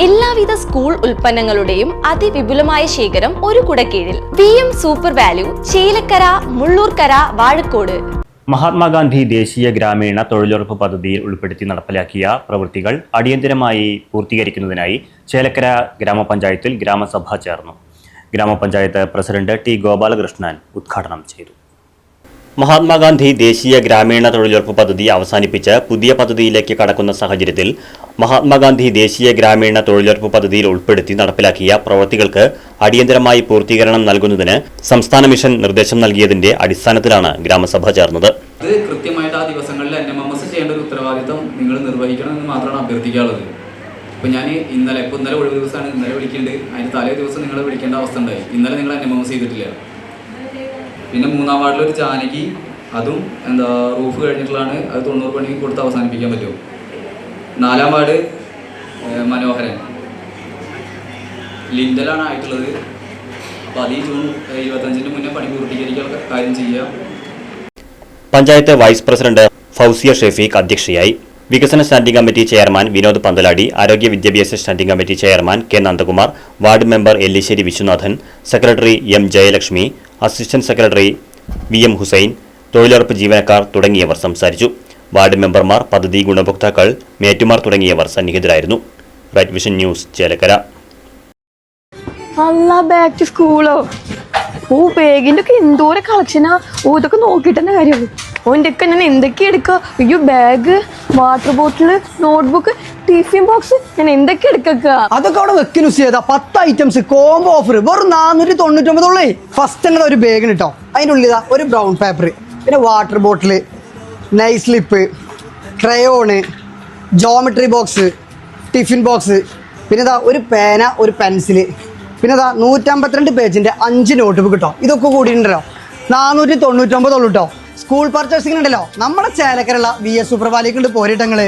എല്ലാവിധ സ്കൂൾ ഉൽപ്പന്നങ്ങളുടെയും അതിവിപുലമായ ശേഖരം ഒരു കുടക്കീഴിൽ. VM super value, Chelakkara, Mullurkara, Vazhakkode. Mahatma Gandhi ദേശീയ ഗ്രാമീണ തൊഴിലുറപ്പ് പദ്ധതിയിൽ ഉൾപ്പെടുത്തി നടപ്പിലാക്കിയ പ്രവൃത്തികൾ അടിയന്തരമായി പൂർത്തീകരിക്കുന്നതിനായി ചേലക്കര ഗ്രാമപഞ്ചായത്തിൽ ഗ്രാമസഭ ചേർന്നു. ഗ്രാമപഞ്ചായത്ത് പ്രസിഡന്റ് ടി ഗോപാലകൃഷ്ണൻ ഉദ്ഘാടനം ചെയ്തു. മഹാത്മാഗാന്ധി ദേശീയ ഗ്രാമീണ തൊഴിലുറപ്പ് പദ്ധതി അവസാനിപ്പിച്ച് പുതിയ പദ്ധതിയിലേക്ക് കടക്കുന്ന സാഹചര്യത്തിൽ മഹാത്മാഗാന്ധി ദേശീയ ഗ്രാമീണ തൊഴിലുറപ്പ് പദ്ധതിയിൽ ഉൾപ്പെടുത്തി നടപ്പിലാക്കിയ പ്രവൃത്തികൾക്ക് അടിയന്തരമായി പൂർത്തീകരണം നൽകുന്നതിന് സംസ്ഥാന മിഷൻ നിർദ്ദേശം നൽകിയതിന്റെ അടിസ്ഥാനത്തിലാണ് ഗ്രാമസഭ ചേർന്നത്. ഇത് കൃത്യമായിട്ട് ആ ദിവസങ്ങളിൽ NMMS ചെയ്യേണ്ട ഒരു ഉത്തരവാദിത്തം നിങ്ങൾ നിർവഹിക്കണമെന്ന് മാത്രമാണ് അഭ്യർത്ഥിക്കാനുള്ളത്. ഇപ്പോൾ ഞാൻ ഇന്നലെ ഒഴിവ് ദിവസമാണ്, ഇന്നലെ വിളിക്കേണ്ടത്, അതിന് തലേ ദിവസം നിങ്ങളെ വിളിക്കേണ്ട അവസ്ഥ ഉണ്ടായി. ഇന്നലെ നിങ്ങൾ NMMS ചെയ്തിട്ടില്ല. പിന്നെ 3-ാം വാർഡിലൊരു ജാനകി, അതും റൂഫ് കഴിഞ്ഞിട്ടുള്ളതാണ്, അത് 90 പണി കൊടുത്ത് അവസാനിപ്പിക്കാൻ പറ്റുമോ. 4-ാം വാർഡ് മനോഹരൻ ലിൻഡലാണ് ആയിട്ടുള്ളത്. അപ്പോൾ അത് ഈ ജൂൺ 25-ന് മുന്നേ പണി പൂർത്തീകരിക്കാൻ കാര്യം ചെയ്യാം. പഞ്ചായത്ത് വൈസ് പ്രസിഡന്റ് ഫൗസിയ ഷെഫീഖ് അധ്യക്ഷയായി. വികസന standing committee chairman Vinod Panthaladi, ആരോഗ്യ വിദ്യാഭ്യാസ standing committee chairman K Nandakumar, ward member Ellissery Viswanathan, secretary M Jayalakshmi, assistant secretary VM Hussain, തൊഴിലുറപ്പ് ജീവനക്കാർ തുടങ്ങിയവർ സംസാരിച്ചു. വാർഡ് മെമ്പർമാർ, പദ്ധതി ഗുണഭോക്താക്കൾ, മേറ്റുമാർ തുടങ്ങിയവർ സന്നിഹിതരായിരുന്നു. Right Vision News, Chelakkara. Back to സ്കൂളോ? ബാഗിന്റെ ഒക്കെ എന്തോരം കളക്ഷനാ. ഇതൊക്കെ നോക്കിയിട്ട് തന്നെ കാര്യമുള്ളൂ. ഓൻ്റെ ഒക്കെ ഞാൻ എന്തൊക്കെ എടുക്കുക? അയ്യോ, bag, water bottle, notebook, tiffin box, ഞാൻ എന്തൊക്കെ എടുക്കുക? അതൊക്കെ അവിടെ വെക്കുന്ന ചെയ്താ 10 ഐറ്റംസ് കോംബോ ഓഫർ വെറും 499. ഫസ്റ്റ് അങ്ങനെ ഒരു ബാഗിന് കേട്ടോ. അതിൻ്റെ ഉള്ളിൽ ഒരു ബ്രൗൺ പേപ്പർ, പിന്നെ water bottle, nice slip, crayon, geometry box, tiffin box, പിന്നെ ഒരു പേന, ഒരു പെൻസില്, പിന്നെ 152 പേജിൻ്റെ 5 നോട്ട് ബുക്ക് കേട്ടോ. ഇതൊക്കെ കൂടിയിട്ടുണ്ടല്ലോ 499 കേട്ടോ. സ്കൂൾ പർച്ചേസിംഗ് ഉണ്ടല്ലോ നമ്മുടെ ചേലക്കരയുള്ള VS സൂപ്പർ വാലിക്കുണ്ട് പോരിട്ടങ്ങള്.